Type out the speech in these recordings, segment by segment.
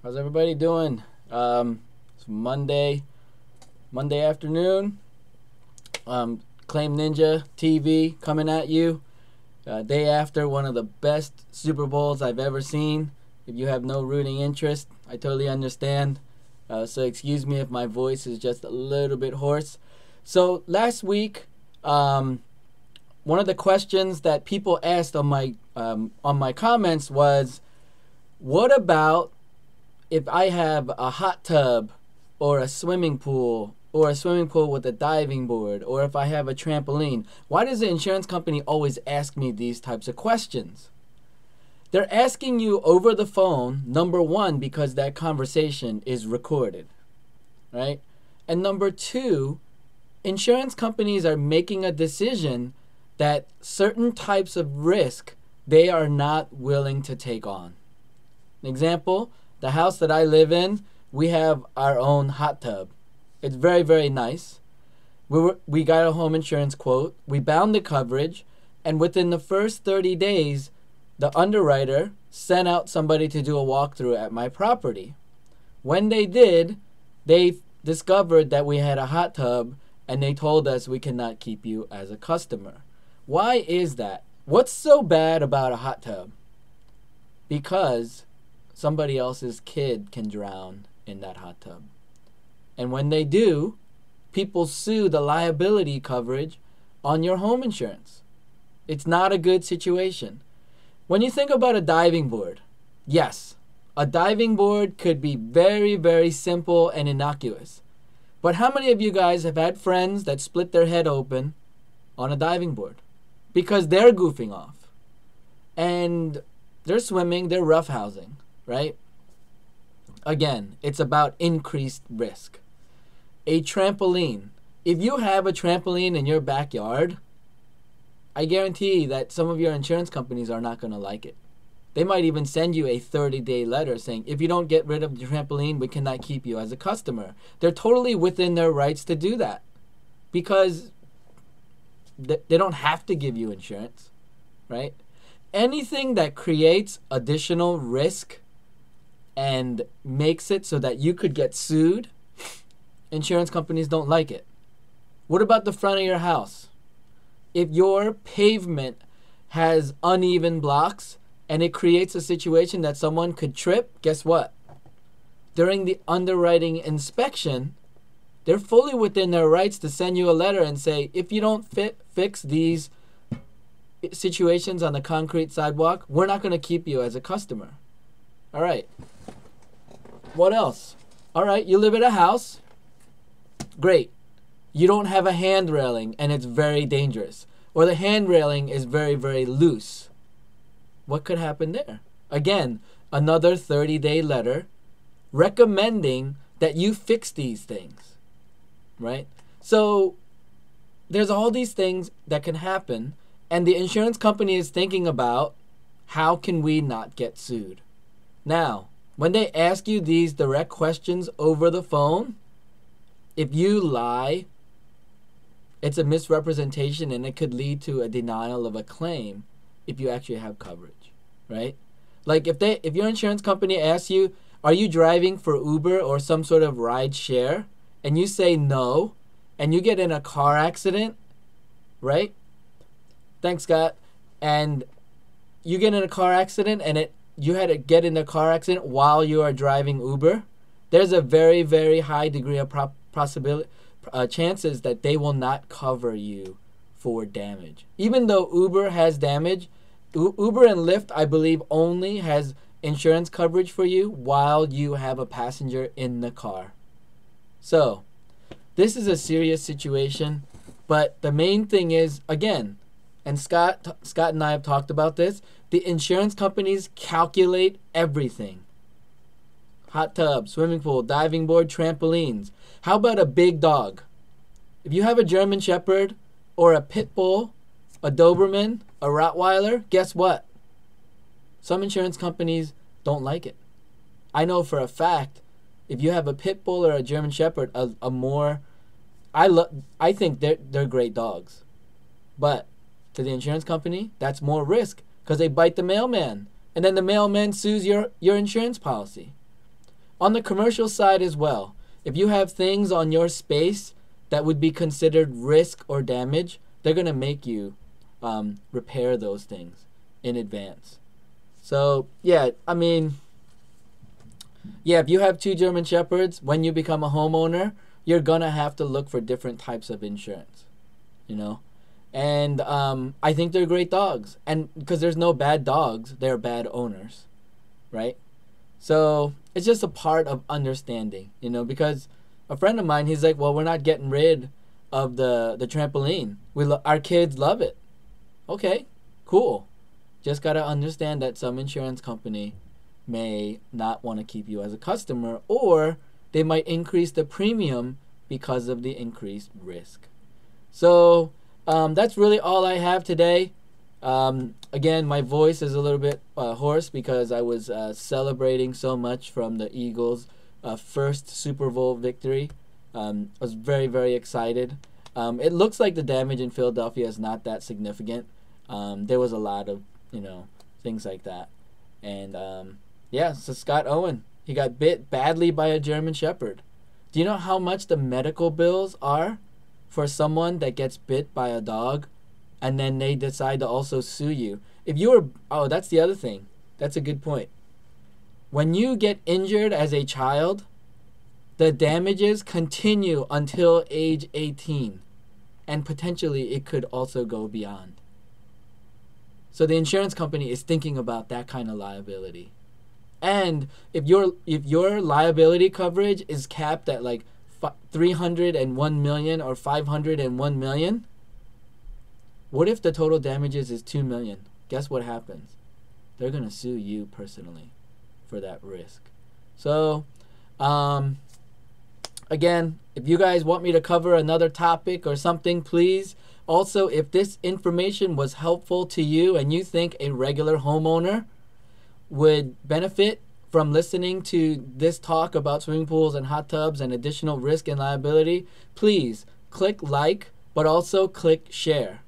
How's everybody doing? It's Monday afternoon. Claim Ninja TV coming at you. Day after one of the best Super Bowls I've ever seen. If you have no rooting interest, I totally understand. So excuse me if my voice is just a little bit hoarse. So last week, one of the questions that people asked on my comments was, what about if I have a hot tub or a swimming pool or a swimming pool with a diving board, or if I have a trampoline? Why does the insurance company always ask me these types of questions? They're asking you over the phone, number one, because that conversation is recorded, right? And number two, insurance companies are making a decision that certain types of risk they are not willing to take on. An example, the house that I live in, we have our own hot tub. It's very, very nice. We got a home insurance quote. We bound the coverage. And within the first 30 days, the underwriter sent out somebody to do a walkthrough at my property. When they did, they discovered that we had a hot tub, and they told us we cannot keep you as a customer. Why is that? What's so bad about a hot tub? Because somebody else's kid can drown in that hot tub. And when they do, people sue the liability coverage on your home insurance. It's not a good situation. When you think about a diving board, yes, a diving board could be very, very simple and innocuous. But how many of you guys have had friends that split their head open on a diving board? Because they're goofing off. And they're swimming, they're roughhousing, right? Again, it's about increased risk. A trampoline. If you have a trampoline in your backyard, I guarantee that some of your insurance companies are not going to like it. They might even send you a 30-day letter saying, if you don't get rid of the trampoline, we cannot keep you as a customer. They're totally within their rights to do that because they don't have to give you insurance, right? Anything that creates additional risk and makes it so that you could get sued, insurance companies don't like it. What about the front of your house? If your pavement has uneven blocks and it creates a situation that someone could trip, guess what? During the underwriting inspection, they're fully within their rights to send you a letter and say, if you don't fix these situations on the concrete sidewalk, we're not going to keep you as a customer. All right. What else? All right, you live at a house. Great. You don't have a hand railing and it's very dangerous. Or the hand railing is very, very loose. What could happen there? Again, another 30-day letter recommending that you fix these things, right? So there's all these things that can happen, and the insurance company is thinking about, how can we not get sued? Now, when they ask you these direct questions over the phone, if you lie, it's a misrepresentation and it could lead to a denial of a claim if you actually have coverage, right? Like if your insurance company asks you, are you driving for Uber or some sort of ride share? And you say no, and you get in a car accident, right? Thanks, Scott. And you get in a car accident and you had to get in a car accident while you are driving Uber, there's a very, very high degree of chances that they will not cover you for damage. Even though Uber has damage, Uber and Lyft, I believe, only has insurance coverage for you while you have a passenger in the car. So, this is a serious situation, but the main thing is, again, and Scott and I have talked about this, the insurance companies calculate everything. Hot tub, swimming pool, diving board, trampolines. How about a big dog? If you have a German Shepherd or a Pit Bull, a Doberman, a Rottweiler, guess what? Some insurance companies don't like it. I know for a fact, if you have a Pit Bull or a German Shepherd, I think they're great dogs. But to the insurance company, that's more risk because they bite the mailman. And then the mailman sues your insurance policy. On the commercial side as well, if you have things on your space that would be considered risk or damage, they're going to make you repair those things in advance. So, yeah, I mean, yeah, if you have two German Shepherds, when you become a homeowner, you're going to have to look for different types of insurance, you know? And I think they're great dogs. And because there's no bad dogs, they're bad owners, right? So it's just a part of understanding, you know, because a friend of mine, he's like, well, we're not getting rid of the trampoline. Our kids love it. Okay, cool. Just got to understand that some insurance company may not want to keep you as a customer, or they might increase the premium because of the increased risk. So that's really all I have today. Again, my voice is a little bit hoarse because I was celebrating so much from the Eagles' first Super Bowl victory. I was very, very excited. It looks like the damage in Philadelphia is not that significant. There was a lot of, things like that. And, so Scott Owen, he got bit badly by a German Shepherd. Do you know how much the medical bills are for someone that gets bit by a dog and then they decide to also sue you? That's the other thing. That's a good point. When you get injured as a child, the damages continue until age 18, and potentially it could also go beyond. So the insurance company is thinking about that kind of liability. And if your liability coverage is capped at like 301 million or 501 million, what if the total damages is 2 million? Guess what happens? They're going to sue you personally for that risk. So, again, if you guys want me to cover another topic or something, please. Also, if this information was helpful to you and you think a regular homeowner would benefit from listening to this talk about swimming pools and hot tubs and additional risk and liability, please click like, but also click share,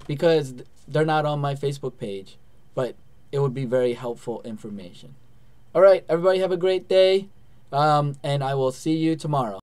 because they're not on my Facebook page, but it would be very helpful information. All right, everybody have a great day, and I will see you tomorrow.